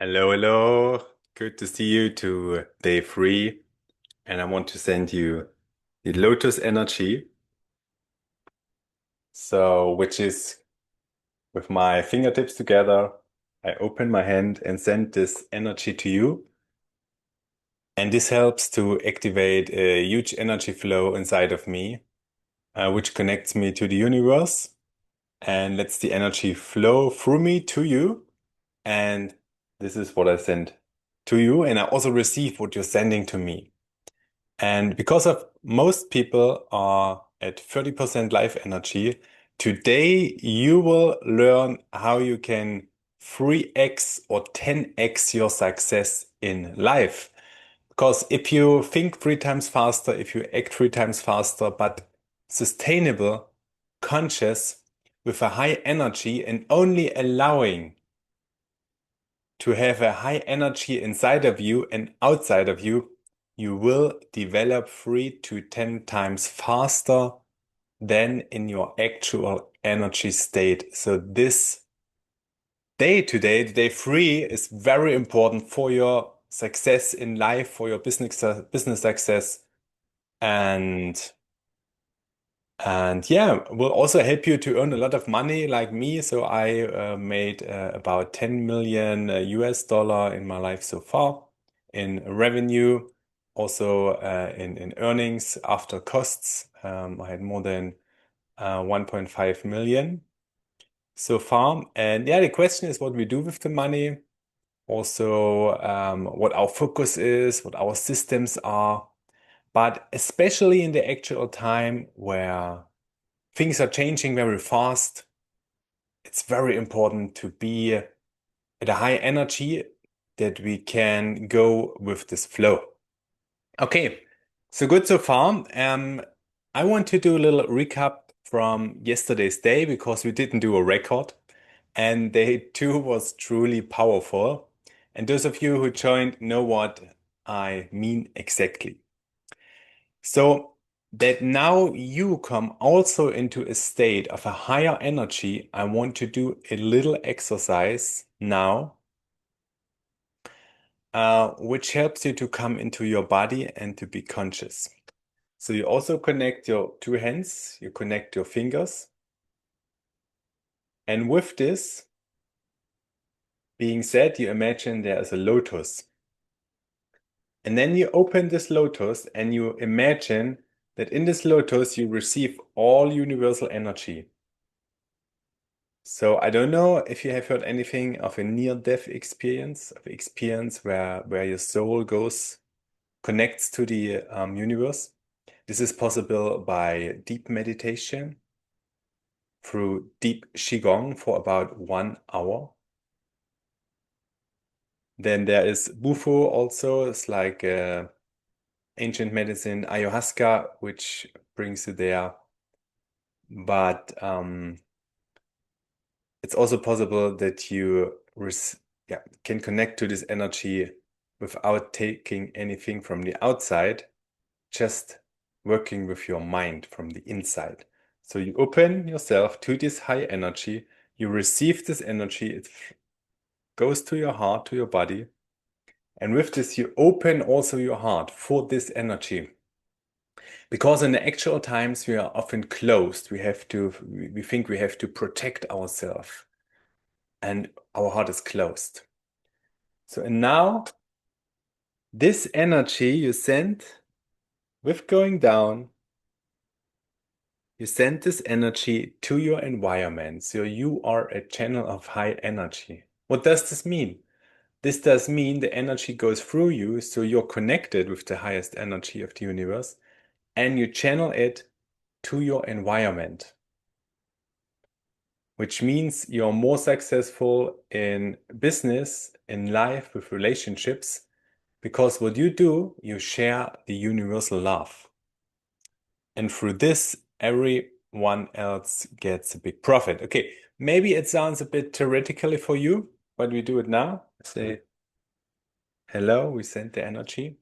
Hello, hello. Good to see you to day three. And I want to send you the Lotus energy. So, which is with my fingertips together, I open my hand and send this energy to you. And this helps to activate a huge energy flow inside of me, which connects me to the universe and lets the energy flow through me to you. And this is what I send to you. And I also receive what you're sending to me. And because of most people are at 30% life energy, today you will learn how you can 3x or 10x your success in life. Because if you think three times faster, if you act three times faster, but sustainable, conscious, with a high energy and only allowing to have a high energy inside of you and outside of you, you will develop 3 to 10 times faster than in your actual energy state. So this day today, day three, is very important for your success in life, for your business success, and yeah, will also help you to earn a lot of money like me. So I made about 10 million US dollar in my life so far in revenue, also in earnings after costs. I had more than 1.5 million so far. And yeah, the question is what we do with the money. Also, what our focus is, what our systems are. But especially in the actual time where things are changing very fast, it's very important to be at a high energy that we can go with this flow. Okay, so good so far. I want to do a little recap from yesterday's day because we didn't do a record, and day two was truly powerful. And those of you who joined know what I mean exactly. So that now you come also into a state of a higher energy, I want to do a little exercise now, which helps you to come into your body and to be conscious. So you also connect your two hands, you connect your fingers. And with this being said, you imagine there is a lotus. And then you open this lotus and you imagine that in this lotus you receive all universal energy. So I don't know if you have heard anything of a near-death experience, of experience where your soul goes, connects to the universe. This is possible by deep meditation through deep Qigong for about 1 hour. Then there is Bufo also. It's like ancient medicine, ayahuasca, which brings you there. But it's also possible that you can connect to this energy without taking anything from the outside, just working with your mind from the inside. So you open yourself to this high energy, you receive this energy, it goes to your heart, to your body. And with this, you open also your heart for this energy. Because in the actual times, we are often closed. We think we have to protect ourselves, and our heart is closed. So, and now this energy you send with going down, you send this energy to your environment. So you are a channel of high energy. What does this mean? This does mean the energy goes through you, so you're connected with the highest energy of the universe, and you channel it to your environment, which means you're more successful in business, in life, with relationships, because what you do, you share the universal love. And through this, everyone else gets a big profit. Okay, maybe it sounds a bit theoretically for you, but we do it now. Say hello, we send the energy.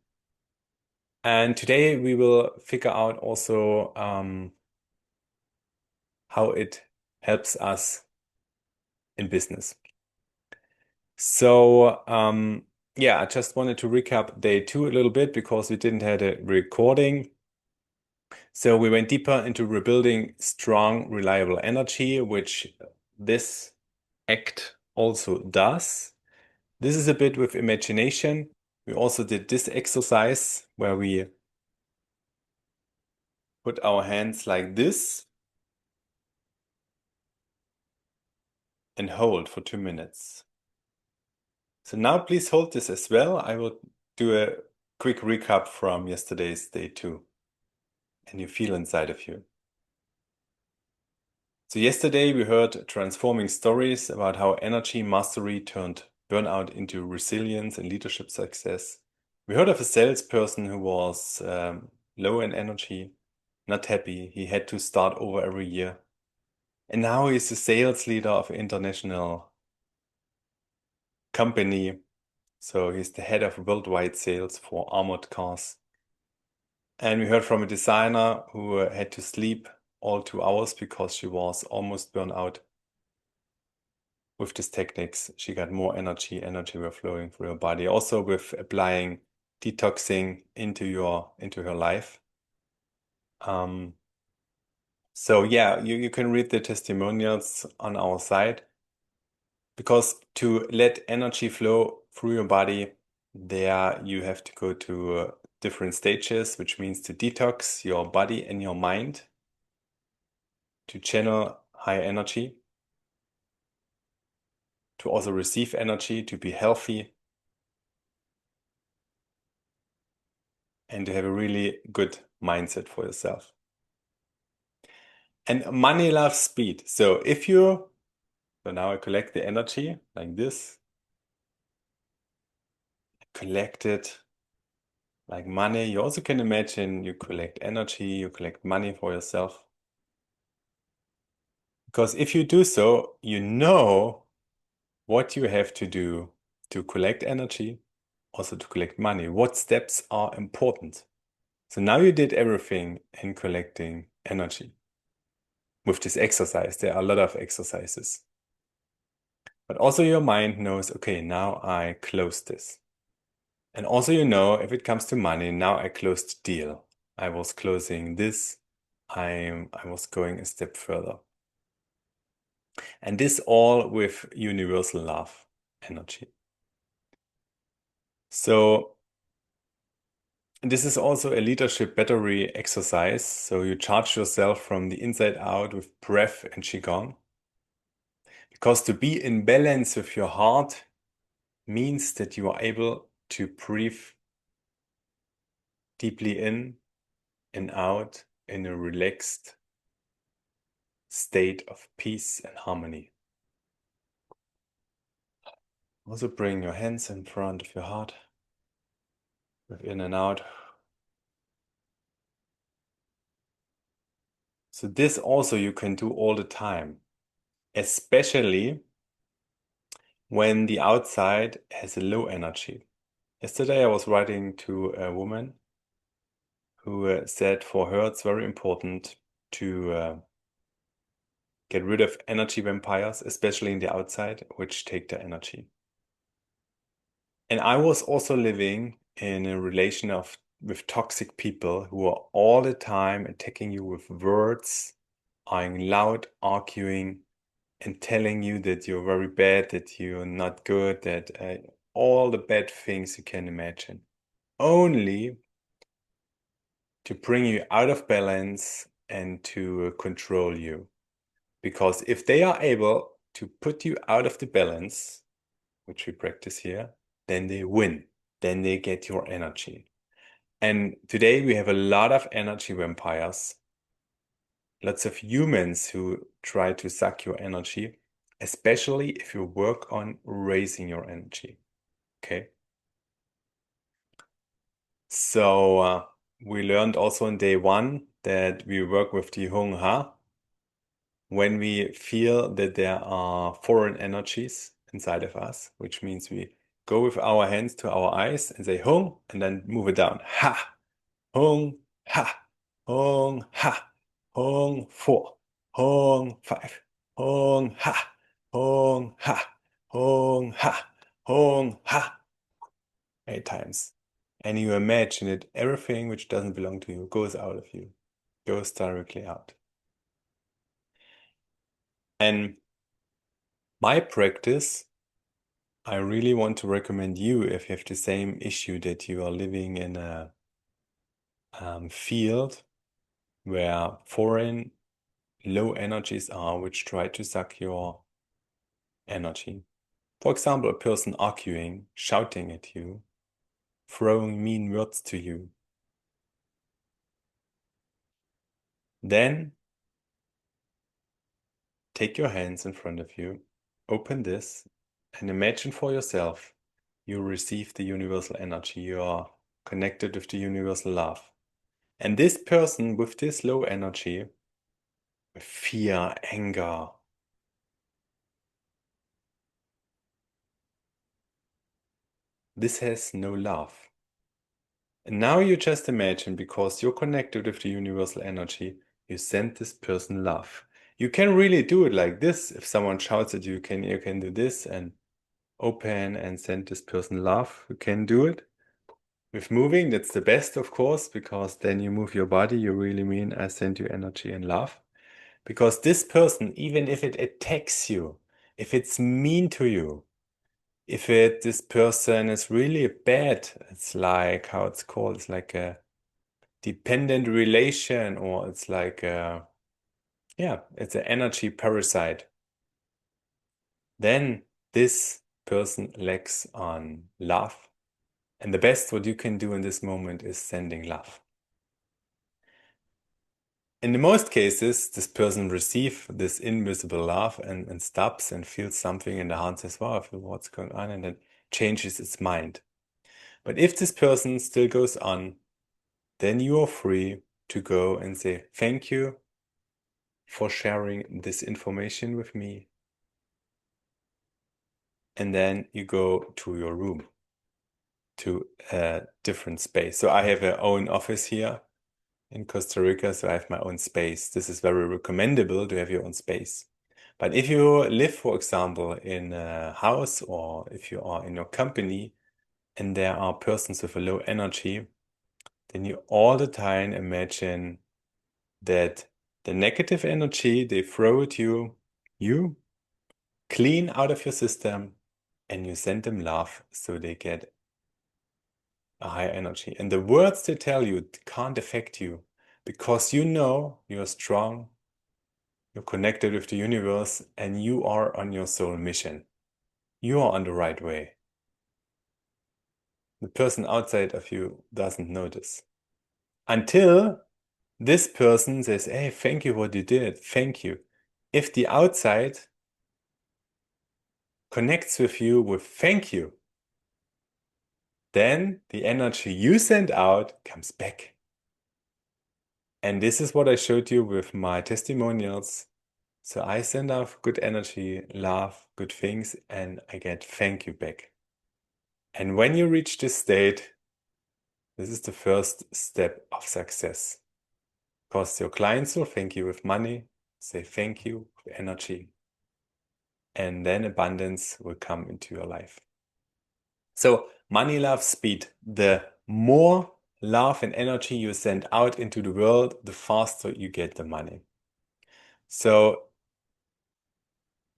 And today we will figure out also how it helps us in business. So, yeah, I just wanted to recap day two a little bit because we didn't have a recording. So we went deeper into rebuilding strong, reliable energy, which this act also does. This is a bit with imagination. We also did this exercise where we put our hands like this and hold for 2 minutes. So now please hold this as well. I will do a quick recap from yesterday's day two, and you feel inside of you. So yesterday we heard transforming stories about how energy mastery turned burnout into resilience and leadership success. We heard of a salesperson who was low in energy, not happy. He had to start over every year. And now he's the sales leader of an international company. So he's the head of worldwide sales for armored cars. And we heard from a designer who had to sleep all 2 hours because she was almost burned out. With these techniques, she got more energy were flowing through her body. Also with applying detoxing into her life. So yeah, you can read the testimonials on our site, because to let energy flow through your body, there you have to go to different stages, which means to detox your body and your mind, to channel high energy, to also receive energy, to be healthy, and to have a really good mindset for yourself. And money loves speed. So now I collect the energy like this, collect it like money. You also can imagine you collect energy, you collect money for yourself. Because if you do so, you know what you have to do to collect energy, also to collect money. What steps are important? So now you did everything in collecting energy. With this exercise, there are a lot of exercises. But also your mind knows, okay, now I close this. And also, if it comes to money, now I closed the deal. I was closing this. I was going a step further. And this all with universal love energy. So this is also a leadership battery exercise. So you charge yourself from the inside out with breath and Qigong. Because to be in balance with your heart means that you are able to breathe deeply in and out in a relaxed state of peace and harmony. Also bring your hands in front of your heart, breathe in and out. So this also you can do all the time, especially when the outside has a low energy. Yesterday I was writing to a woman who said for her it's very important to get rid of energy vampires, especially in the outside, which take their energy. And I was also living in a relation with toxic people who are all the time attacking you with words, are loud, arguing, and telling you that you're very bad, that you're not good, that all the bad things you can imagine. Only to bring you out of balance and to control you. Because if they are able to put you out of the balance, which we practice here, then they win. Then they get your energy. And today we have a lot of energy vampires, lots of humans who try to suck your energy, especially if you work on raising your energy. Okay. So we learned also on day one that we work with the Hung Ha when we feel that there are foreign energies inside of us, which means we go with our hands to our eyes and say Hung and then move it down. Ha, Hung, ha, Hung, ha, Hung, 4, Hung, 5, Hung, ha, Hung, ha, Hung, ha, Hong, ha, 8 times. And you imagine that everything which doesn't belong to you goes out of you, goes directly out. And my practice, I really want to recommend you if you have the same issue that you are living in a field where foreign low energies are, which try to suck your energy. For example, a person arguing, shouting at you, throwing mean words to you. Then take your hands in front of you, open this, and imagine for yourself you receive the universal energy. You are connected with the universal love. And this person with this low energy, with fear, anger, this has no love. And now you just imagine, because you're connected with the universal energy, you send this person love. You can really do it like this. If someone shouts at you, you can do this and open and send this person love. You can do it. With moving, that's the best, of course, because then you move your body. You really mean, I send you energy and love. Because this person, even if it attacks you, if it's mean to you, if this person is really bad, it's like how it's called, it's like a dependent relation, or it's like yeah, it's an energy parasite. Then this person lacks on love. And the best what you can do in this moment is sending love. In the most cases, this person receives this invisible love and stops and feels something in the heart, says, wow, I feel what's going on, and then changes its mind. But if this person still goes on, then you are free to go and say, thank you for sharing this information with me. And then you go to your room, to a different space. So I have an own office here in Costa Rica, so I have my own space. This is very recommendable to have your own space. But if you live, for example, in a house, or if you are in your company and there are persons with a low energy, then you all the time imagine that the negative energy they throw at you, you clean out of your system and you send them love so they get a higher energy. And the words they tell you can't affect you because you know you're strong, you're connected with the universe, and you are on your soul mission. You are on the right way. The person outside of you doesn't notice. Until this person says, hey, thank you what you did. Thank you. If the outside connects with you with thank you, then the energy you send out comes back. And this is what I showed you with my testimonials. So I send out good energy, love, good things, and I get thank you back. And when you reach this state, this is the first step of success. Because your clients will thank you with money, say thank you with energy, and then abundance will come into your life. So money, love, speed. The more love and energy you send out into the world, the faster you get the money. So,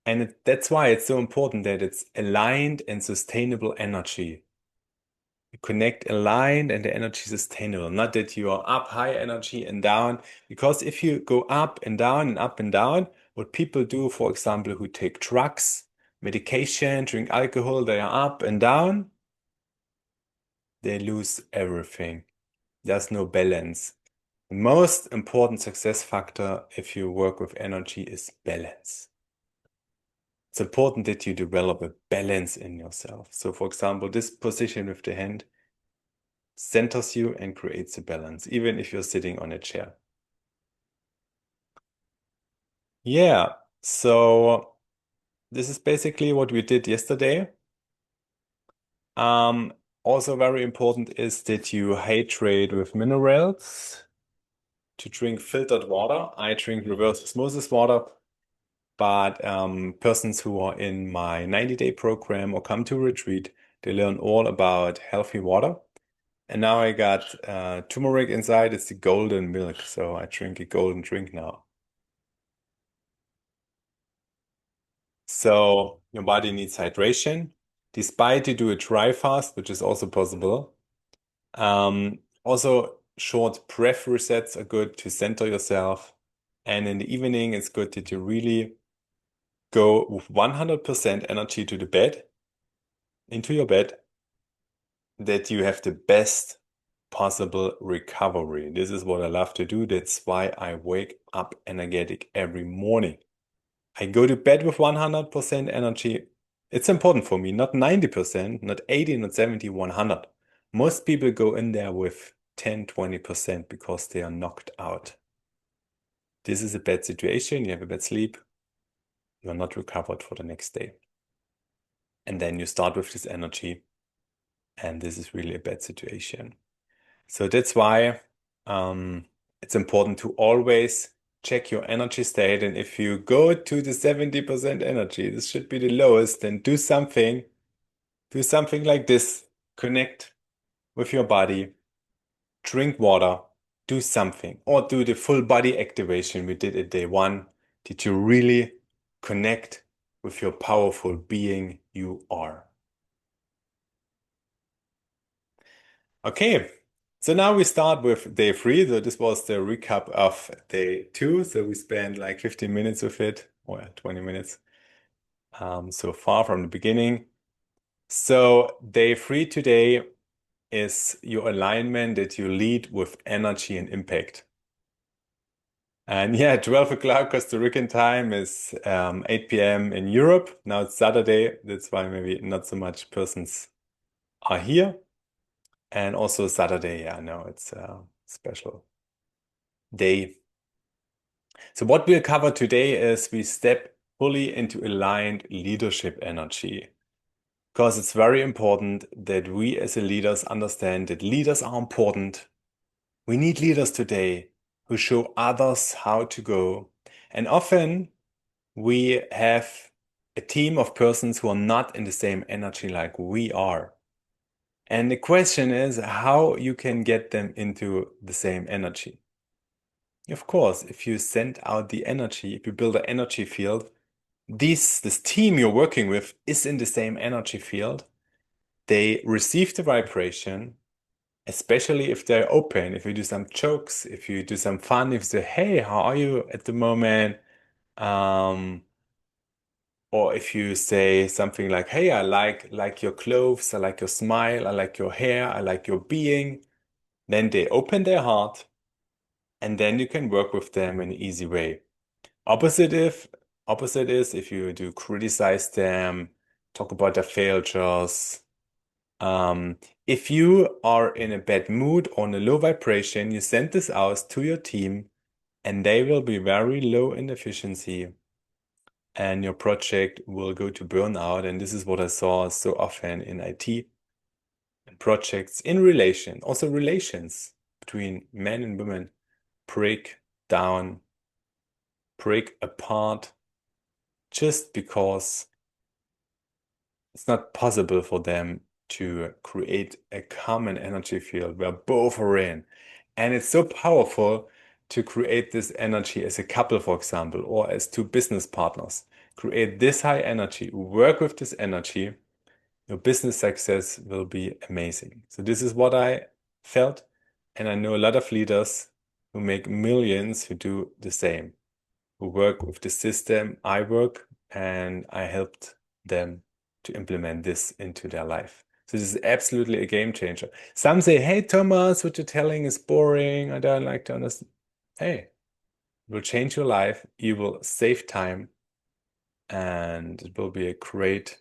and that's why it's so important that it's aligned and sustainable energy. You connect aligned and the energy is sustainable, not that you are up high energy and down. Because if you go up and down and up and down, what people do, for example, who take drugs, medication, drink alcohol, they are up and down, they lose everything. There's no balance. The most important success factor if you work with energy is balance. It's important that you develop a balance in yourself. So for example, this position with the hand centers you and creates a balance, even if you're sitting on a chair. Yeah, so this is basically what we did yesterday. Also very important is that you hydrate with minerals, to drink filtered water. I drink reverse osmosis water. but persons who are in my 90-day program or come to retreat, they learn all about healthy water. And now I got turmeric inside. It's the golden milk, so I drink a golden drink now. So your body needs hydration, despite you do a dry fast, which is also possible. Also, short breath resets are good to center yourself. And in the evening, it's good that you really go with 100% energy to the bed, into your bed, that you have the best possible recovery. This is what I love to do. That's why I wake up energetic every morning. I go to bed with 100% energy. It's important for me, not 90%, not 80, not 70, 100. Most people go in there with 10, 20% because they are knocked out. This is a bad situation. You have a bad sleep. You're not recovered for the next day. And then you start with this energy. And this is really a bad situation. So that's why it's important to always check your energy state. And if you go to the 70% energy, this should be the lowest, then do something. Do something like this. Connect with your body, drink water, do something, or do the full body activation we did at day one. Did you really connect with your powerful being you are? Okay, so now we start with day three. So this was the recap of day two. So we spent like 15 minutes with it, or 20 minutes so far from the beginning. So day three today is your alignment that you lead with energy and impact. And yeah, 12 o'clock Costa Rican time is 8 p.m. in Europe. Now it's Saturday. That's why maybe not so much persons are here. And also Saturday, yeah, no, it's a special day. So what we'll cover today is we step fully into aligned leadership energy. Because it's very important that we as a leaders understand that leaders are important. We need leaders today who show others how to go. And often we have a team of persons who are not in the same energy like we are. And the question is how you can get them into the same energy. Of course, if you send out the energy, if you build an energy field, this team you're working with is in the same energy field. They receive the vibration, especially if they're open, if you do some jokes, if you do some fun, if you say, hey, how are you at the moment? Or if you say something like, hey, I like your clothes, I like your smile, I like your hair, I like your being, then they open their heart and then you can work with them in an easy way. Opposite is if you do criticize them, talk about their failures. If you are in a bad mood or in a low vibration, you send this out to your team and they will be very low in efficiency and your project will go to burnout. And this is what I saw so often in IT and projects in relation, also relations between men and women break down, break apart just because it's not possible for them to create a common energy field where both are in. And it's so powerful to create this energy as a couple, for example, or as two business partners. Create this high energy, work with this energy, your business success will be amazing. So this is what I felt. And I know a lot of leaders who make millions who do the same, who work with the system I work, and I helped them to implement this into their life. So this is absolutely a game changer. Some say, hey, Thomas, what you're telling is boring. I don't like to understand. Hey, it will change your life. You will save time and it will be a great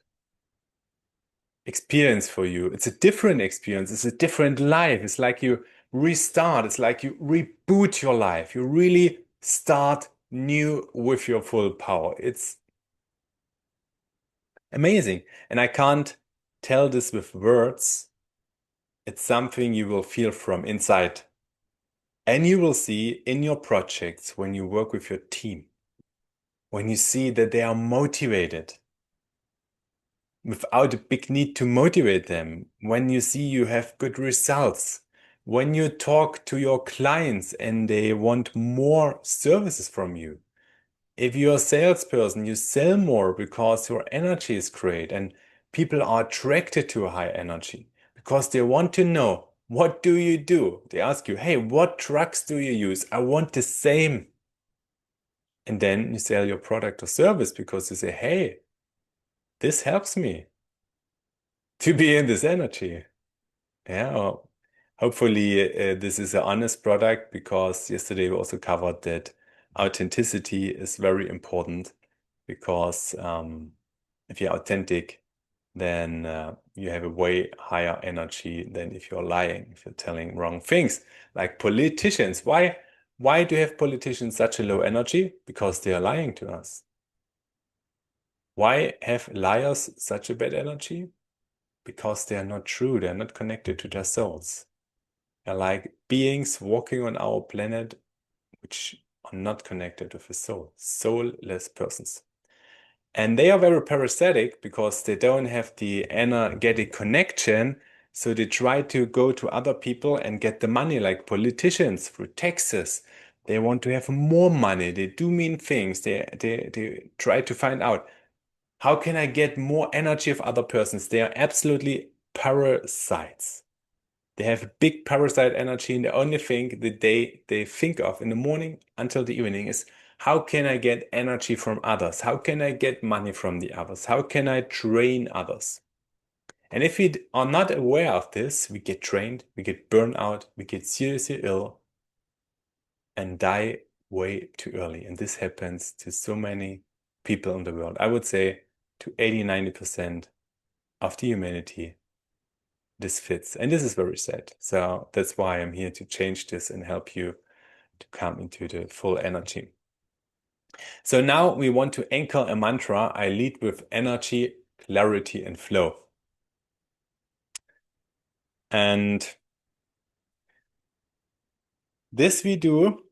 experience for you. It's a different experience. It's a different life. It's like you restart. It's like you reboot your life. You really start new with your full power. It's amazing. And I can't tell this with words. It's something you will feel from inside. And you will see in your projects when you work with your team. when you see that they are motivated without a big need to motivate them, when you see you have good results, when you talk to your clients and they want more services from you. If you're a salesperson, you sell more because your energy is great and people are attracted to a high energy because they want to know, what do you do? They ask you, hey, what drugs do you use? I want the same. And then you sell your product or service because you say, hey, this helps me to be in this energy. Yeah, well, hopefully this is an honest product because yesterday we also covered that authenticity is very important because if you're authentic, then you have a way higher energy than if you're lying, if you're telling wrong things. Like politicians, why do you have politicians such a low energy? Because they are lying to us. Why have liars such a bad energy? Because they are not true, they are not connected to their souls. They're like beings walking on our planet which are not connected with the soul, soulless persons. And they are very parasitic because they don't have the energetic connection. So they try to go to other people and get the money, like politicians through taxes. They want to have more money. They do mean things. They try to find out, how can I get more energy of other persons? They are absolutely parasites. They have big parasite energy, and the only thing that they think of in the morning until the evening is, how can I get energy from others? How can I get money from the others? How can I train others? And if we are not aware of this, we get trained, we get burned out, we get seriously ill and die way too early. And this happens to so many people in the world. I would say to 80, 90% of the humanity this fits. And this is very sad. So that's why I'm here to change this and help you to come into the full energy. So now we want to anchor a mantra. I lead with energy, clarity, and flow. And this we do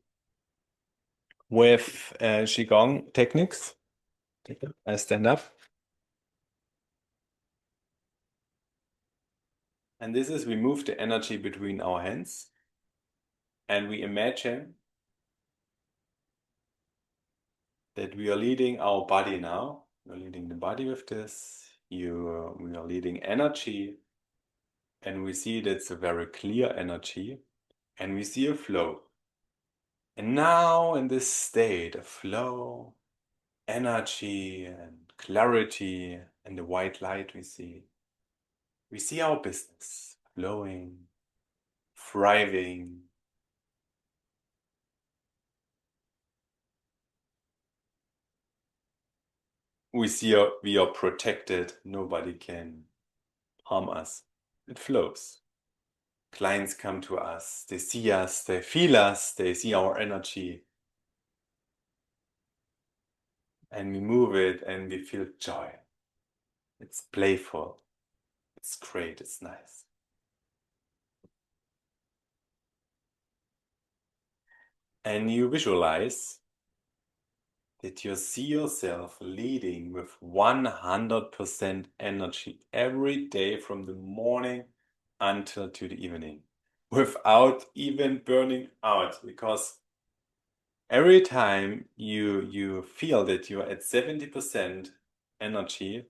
with Qigong techniques. I stand up. And this is, we move the energy between our hands. And we imagine that we are leading our body now. We're leading the body with this. We are leading energy. And we see that's a very clear energy. And we see a flow. And now in this state of flow, energy and clarity and the white light we see our business flowing, thriving. We see we are protected. Nobody can harm us. It flows. Clients come to us. They see us. They feel us. They see our energy. And we move it and we feel joy. It's playful. It's great. It's nice. And you visualize that you see yourself leading with 100% energy every day from the morning until to the evening without even burning out, because every time you feel that you're at 70% energy,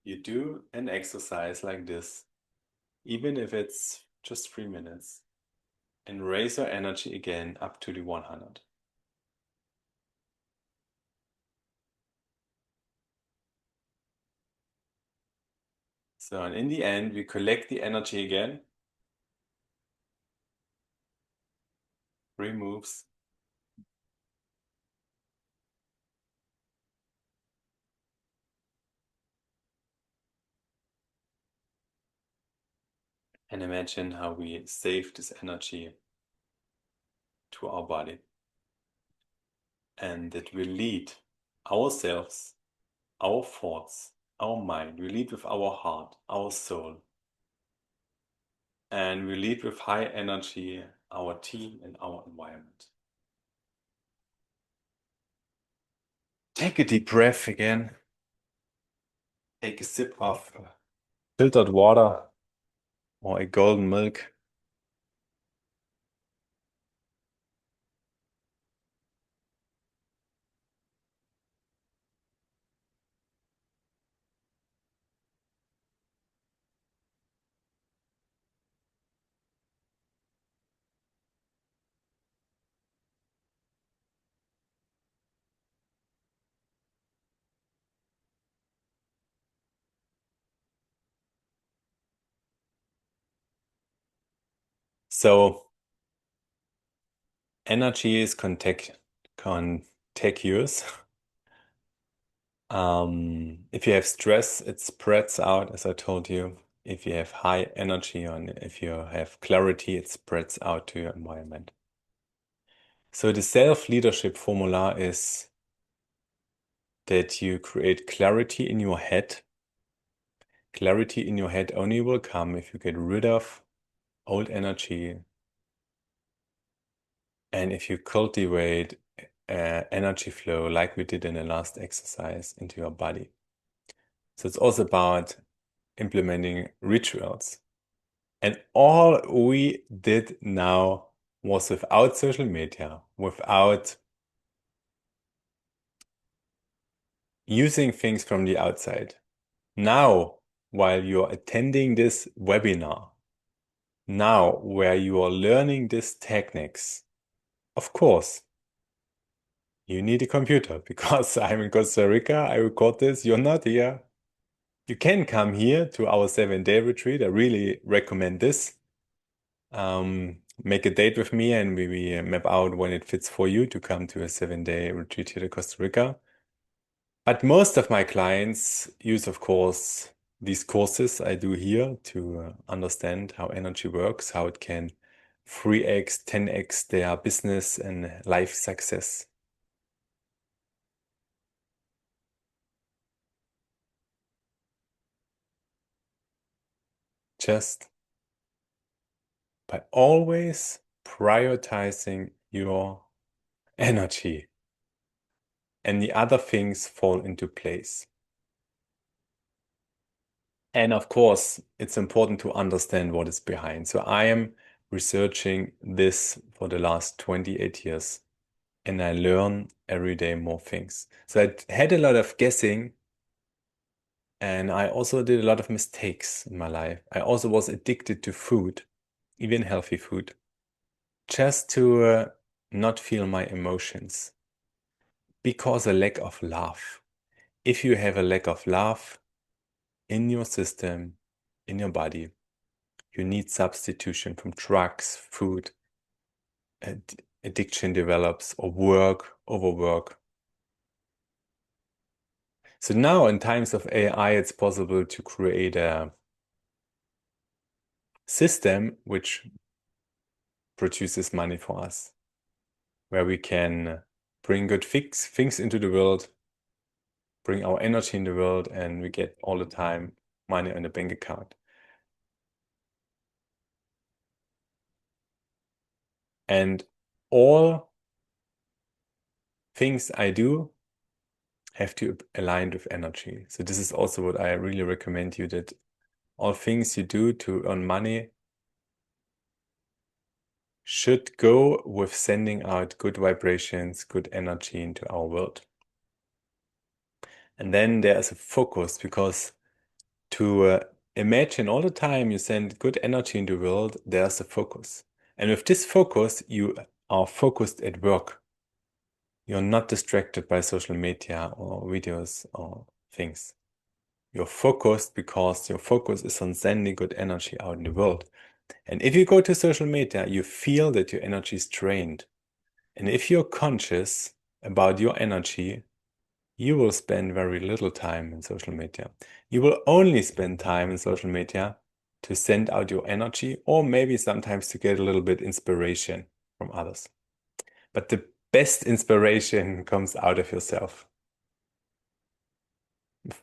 you do an exercise like this, even if it's just 3 minutes, and raise your energy again up to the 100. So, and in the end, we collect the energy again. 3 moves. And imagine how we save this energy to our body. And that we lead ourselves, our thoughts, our mind. We lead with our heart, our soul. And we lead with high energy our team and our environment. Take a deep breath again. Take a sip of filtered water or a golden milk. So energy is contagious. If you have stress, it spreads out, as I told you. If you have high energy and if you have clarity, it spreads out to your environment. So the self-leadership formula is that you create clarity in your head. Clarity in your head only will come if you get rid of old energy and if you cultivate energy flow like we did in the last exercise into your body. So it's also about implementing rituals. And all we did now was without social media, without using things from the outside. Now, while you're attending this webinar, now where you are learning these techniques, of course, you need a computer because I'm in Costa Rica. I record this. You're not here. You can come here to our 7-day retreat. I really recommend this. Make a date with me and we map out when it fits for you to come to a 7-day retreat here to Costa Rica. But most of my clients use, of course, these courses I do here to understand how energy works, how it can 3x, 10x their business and life success. Just by always prioritizing your energy and the other things fall into place. And of course, it's important to understand what is behind. So I am researching this for the last 28 years and I learn every day more things. So I had a lot of guessing and I also did a lot of mistakes in my life. I also was addicted to food, even healthy food, just to not feel my emotions because a lack of love. If you have a lack of love in your system, in your body, you need substitution from drugs, food, addiction develops, or work, overwork. So now in times of AI, it's possible to create a system which produces money for us, where we can bring good things into the world, bring our energy in the world, and we get all the time money on the bank account. And all things I do have to align with energy. So this is also what I really recommend you, that all things you do to earn money should go with sending out good vibrations, good energy into our world. And then there's a focus because to imagine all the time you send good energy in the world, there's a focus. And with this focus, you are focused at work. You're not distracted by social media or videos or things. You're focused because your focus is on sending good energy out in the world. And if you go to social media, you feel that your energy is drained. And if you're conscious about your energy, you will spend very little time in social media. You will only spend time in social media to send out your energy or maybe sometimes to get a little bit inspiration from others. But the best inspiration comes out of yourself.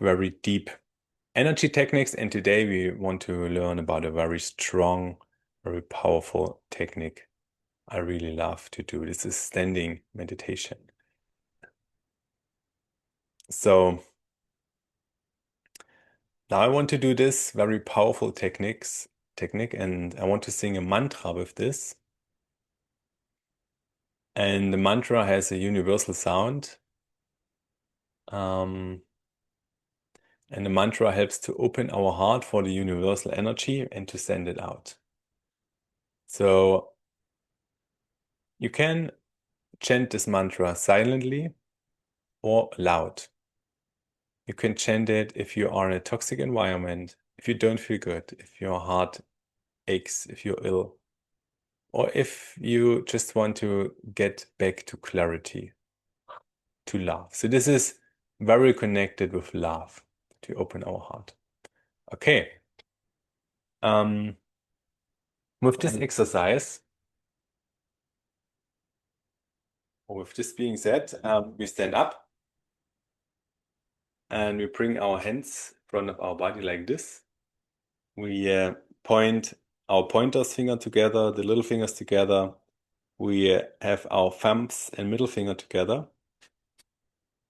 Very deep energy techniques. And today we want to learn about a very strong, very powerful technique I really love to do. This is standing meditation. So now I want to do this very powerful technique, and I want to sing a mantra with this. And the mantra has a universal sound. And the mantra helps to open our heart for the universal energy and to send it out. So you can chant this mantra silently or loud. You can chant it if you are in a toxic environment, if you don't feel good, if your heart aches, if you're ill, or if you just want to get back to clarity, to love. So this is very connected with love, to open our heart. Okay. With this exercise, or with this being said, we stand up and we bring our hands in front of our body like this. We point our pointers finger together, the little fingers together. We have our thumbs and middle finger together.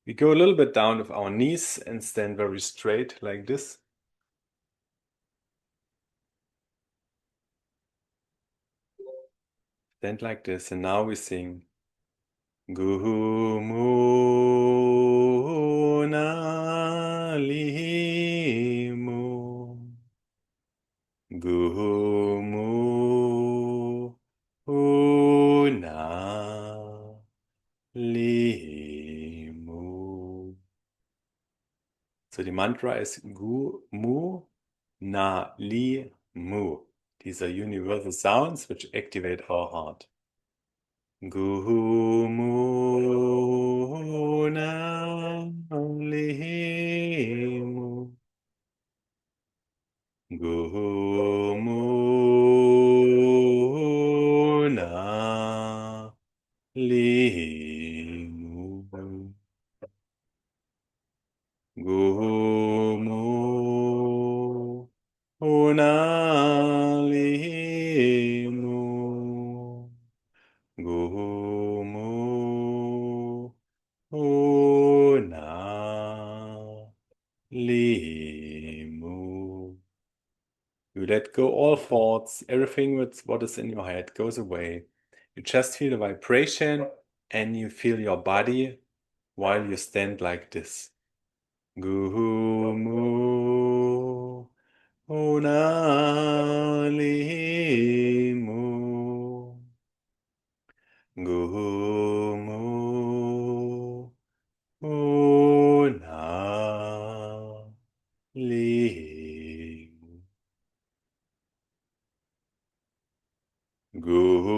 We go a little bit down with our knees and stand very straight like this. Stand like this, and now we sing Gumuna limu Gumuna limu. So the mantra is Gu Mu Na Li Mu. These are universal sounds which activate our heart. Gu Mu Na Li Mu. Gu Mu Na Li Mu. Gumu unalimu Gumu unalimu. You let go all thoughts, everything with what is in your head goes away. You just feel the vibration and you feel your body while you stand like this. Gumu unalimu Gumu unalimu Gumu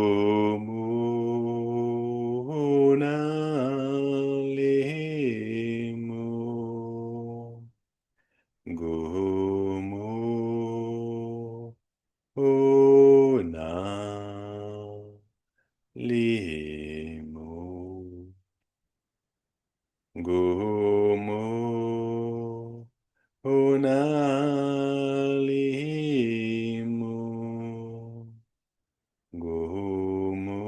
unalimu Gumu unalimu Gumu unalimu Gumu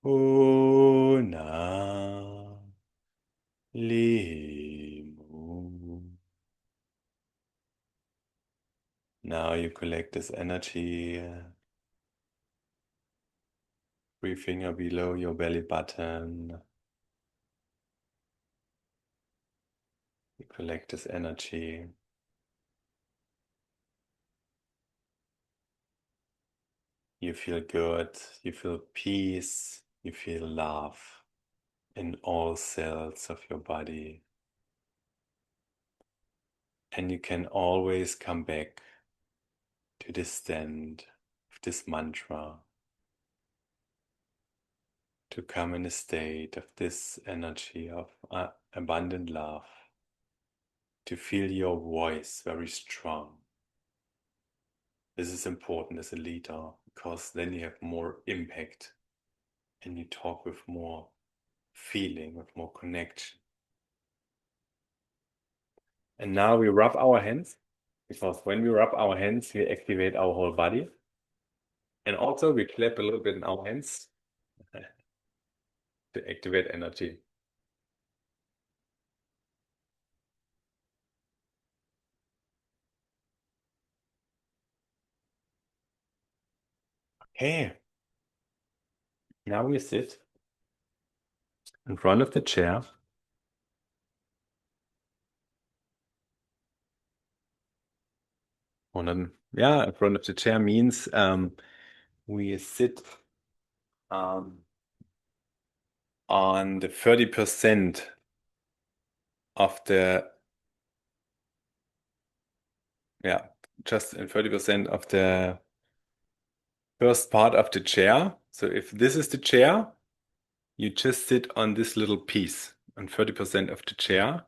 unalimu. Now you collect this energy, three finger below your belly button. You collect this energy. You feel good, you feel peace, you feel love in all cells of your body. And you can always come back to this stand of this mantra, to come in a state of this energy of abundant love, to feel your voice very strong. This is important as a leader because then you have more impact and you talk with more feeling, with more connection. And now we rub our hands, because when we rub our hands, we activate our whole body. And also we clap a little bit in our hands to activate energy. Okay, now we sit in front of the chair. And then, yeah, in front of the chair means we sit um, on the 30% of the, yeah, just in 30% of the first part of the chair. So if this is the chair, you just sit on this little piece on 30% of the chair.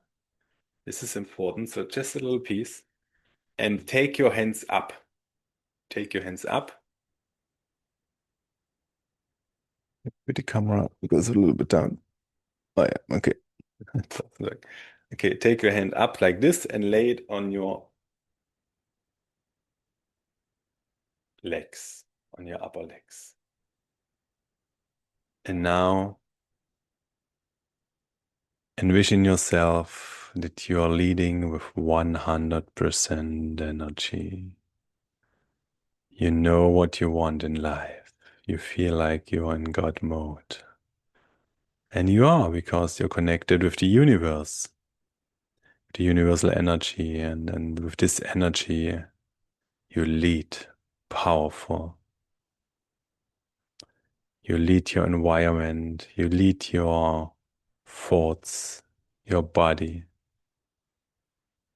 This is important. So just a little piece and take your hands up. Take your hands up. With the camera goes a little bit down. Oh yeah, okay. Okay, take your hand up like this and lay it on your legs, on your upper legs. And now envision yourself that you are leading with 100% energy. You know what you want in life. You feel like you're in God mode. And you are because you're connected with the universe, the universal energy. And with this energy, you lead powerful. You lead your environment, you lead your thoughts, your body,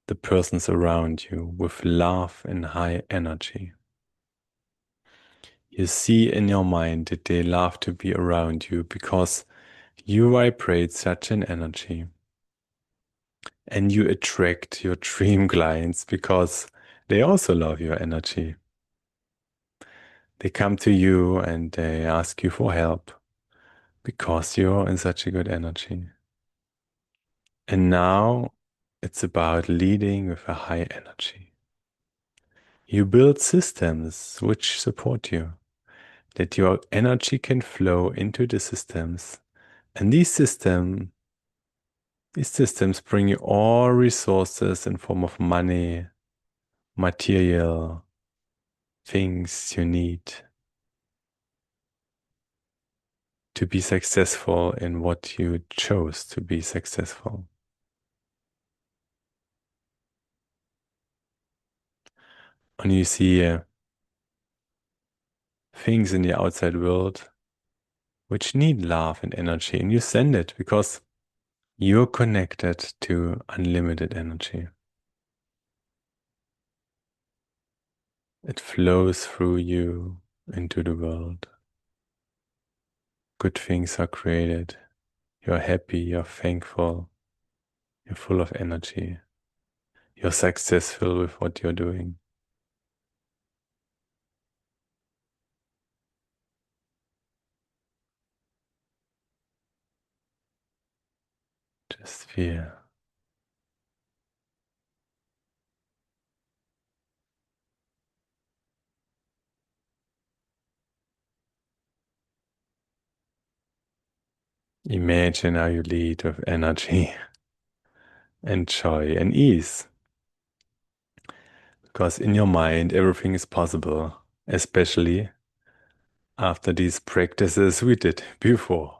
the persons around you with love and high energy. You see in your mind that they love to be around you because you vibrate such an energy. And you attract your dream clients because they also love your energy. They come to you and they ask you for help because you're in such a good energy. And now it's about leading with a high energy. You build systems which support you, that your energy can flow into the systems. And these systems bring you all resources in form of money, material, things you need to be successful in what you chose to be successful. And you see things in the outside world which need love and energy, and you send it because you're connected to unlimited energy. It flows through you into the world. Good things are created. You're happy, you're thankful, you're full of energy. You're successful with what you're doing. Just feel. Imagine how you lead with energy and joy and ease. Because in your mind, everything is possible, especially after these practices we did before.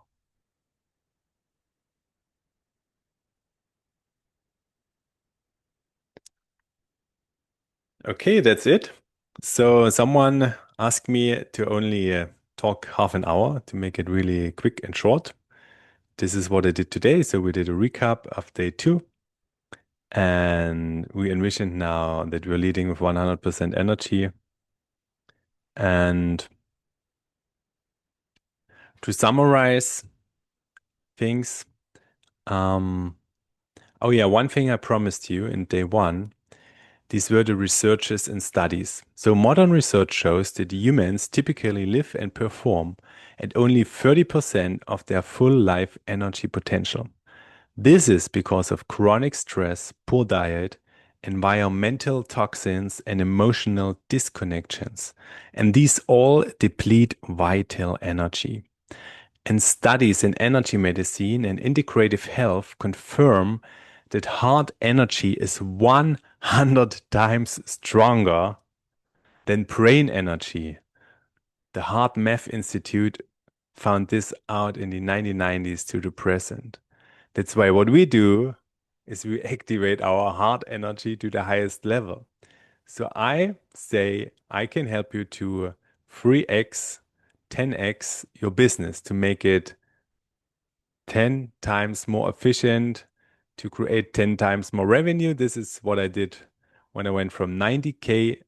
Okay, that's it. So someone asked me to only talk half an hour to make it really quick and short. This is what I did today. So we did a recap of day two. And we envisioned now that we're leading with 100% energy. And to summarize things, oh yeah, one thing I promised you in day one, these were the researches and studies. So modern research shows that humans typically live and perform at only 30% of their full life energy potential. This is because of chronic stress, poor diet, environmental toxins, and emotional disconnections. And these all deplete vital energy. And studies in energy medicine and integrative health confirm that heart energy is 100 times stronger than brain energy. The Heart Math Institute found this out in the 1990s to the present. That's why what we do is we activate our heart energy to the highest level. So I say I can help you to 3x, 10x your business to make it 10 times more efficient, to create 10 times more revenue. This is what I did when I went from 90K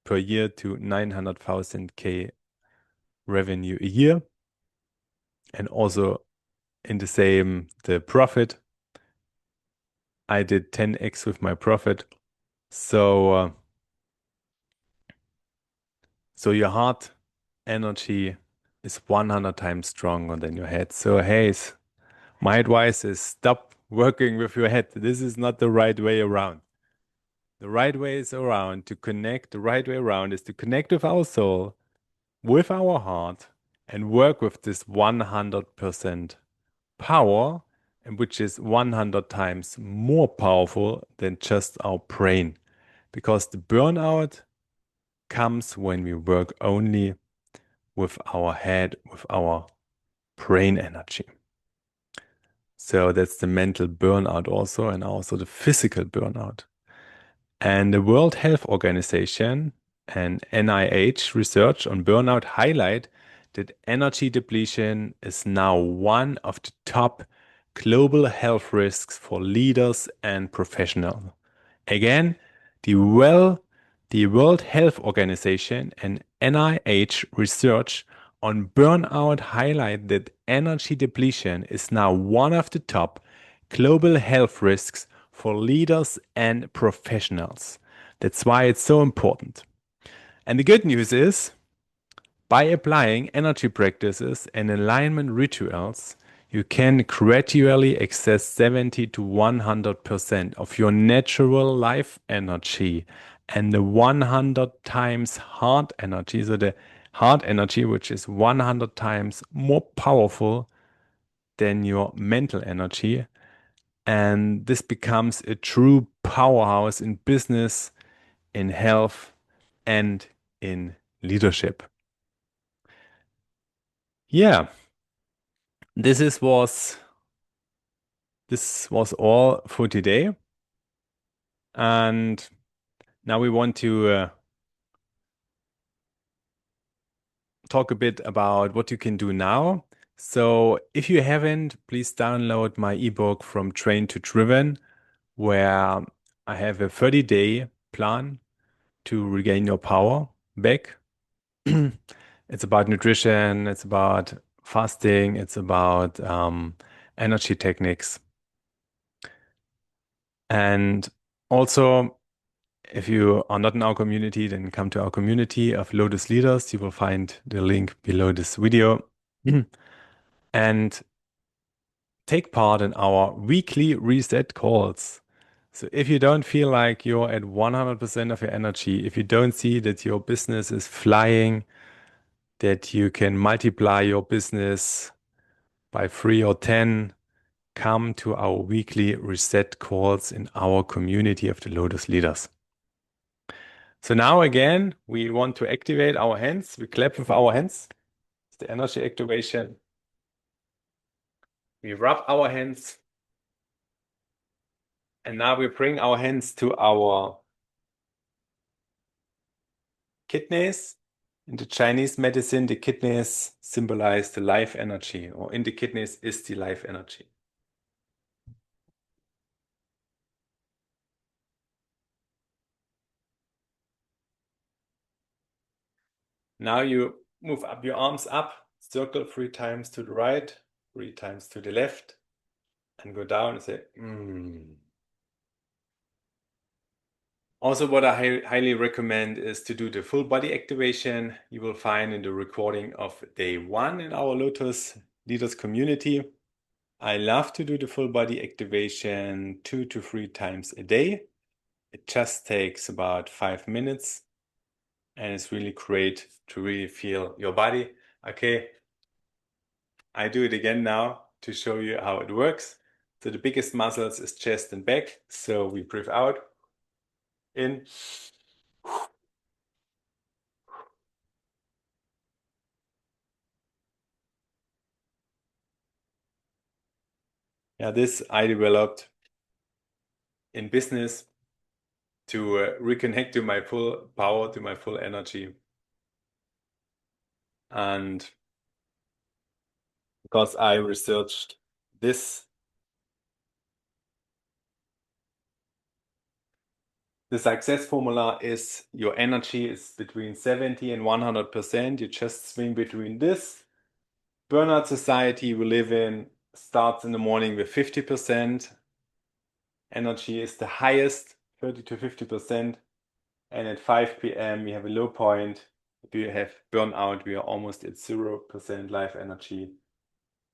per year to 900,000 K revenue a year. And also in the profit, I did 10x with my profit. So, so your heart energy is 100 times stronger than your head. So, hey, my advice is stop working with your head. This is not the right way around. The right way is around to connect. The right way around is to connect with our soul, with our heart, and work with this 100% power, and which is 100 times more powerful than just our brain. Because the burnout comes when we work only with our head, with our brain energy. So that's the mental burnout also, and also the physical burnout. And the World Health Organization and NIH research on burnout highlight that energy depletion is now one of the top global health risks for leaders and professionals. Again, the well the World Health Organization and NIH research on burnout highlight that energy depletion is now one of the top global health risks for leaders and professionals. That's why it's so important. And the good news is, by applying energy practices and alignment rituals, you can gradually access 70 to 100% of your natural life energy and the 100 times heart energy. So the heart energy, which is 100 times more powerful than your mental energy. And this becomes a true powerhouse in business, in health, and in leadership. Yeah, this is was this was all for today. And now we want to talk a bit about what you can do now. So if you haven't, please download my ebook From Train to Driven, where I have a 30-day plan to regain your power back. It's about nutrition, it's about fasting, it's about energy techniques. And also, if you are not in our community, then come to our community of Lotus leaders. You will find the link below this video. And take part in our weekly reset calls. So if you don't feel like you're at 100% of your energy, if you don't see that your business is flying, that you can multiply your business by 3 or 10, come to our weekly reset calls in our community of the Lotus leaders. So now again, we want to activate our hands. We clap with our hands. It's the energy activation. We rub our hands. And now we bring our hands to our kidneys. In the Chinese medicine, the kidneys symbolize the life energy, or in the kidneys is the life energy. Now you move up your arms up, circle 3 times to the right, 3 times to the left, and go down and say, Also, what I highly recommend is to do the full body activation. You will find in the recording of day 1 in our Lotus Leaders community. I love to do the full body activation 2 to 3 times a day. It just takes about 5 minutes and it's really great to really feel your body. Okay, I do it again now to show you how it works. So the biggest muscles is chest and back. So we breathe out, in, Yeah, this I developed in business to reconnect to my full power, to my full energy. And because I researched this, the success formula is your energy is between 70 and 100%. You just swing between this. Burnout society we live in starts in the morning with 50%. Energy is the highest, 30 to 50%. And at 5 p.m. we have a low point. If you have burnout, we are almost at 0% life energy.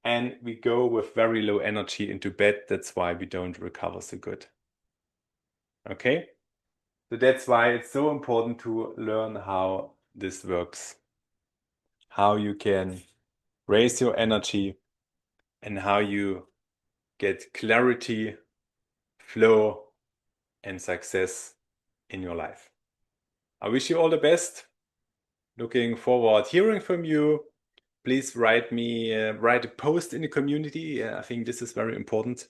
And we go with very low energy into bed. That's why we don't recover so good. Okay? So that's why it's so important to learn how this works, how you can raise your energy and how you get clarity, flow, and success in your life. I wish you all the best. Looking forward hearing from you. Please write a post in the community. I think this is very important.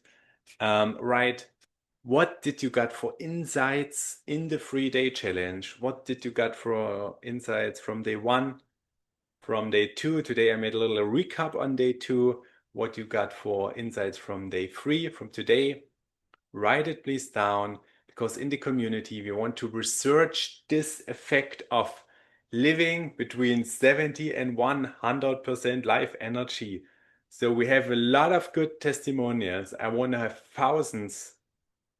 Write, what did you got for insights in the 3-day challenge? What did you got for insights from day 1, from day 2? Today I made a little recap on day 2. What you got for insights from day 3, from today. Write it please down, because in the community we want to research this effect of living between 70 and 100% life energy. So we have a lot of good testimonials. I want to have thousands,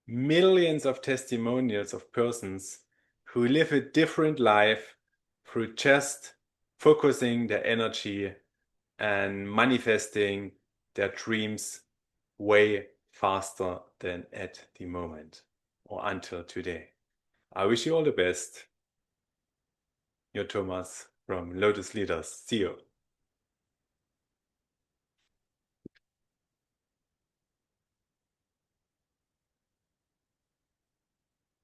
millions of testimonials of persons who live a different life through just focusing their energy and manifesting their dreams way faster than at the moment or until today. I wish you all the best. Your Thomas from Lotus Leaders. See you.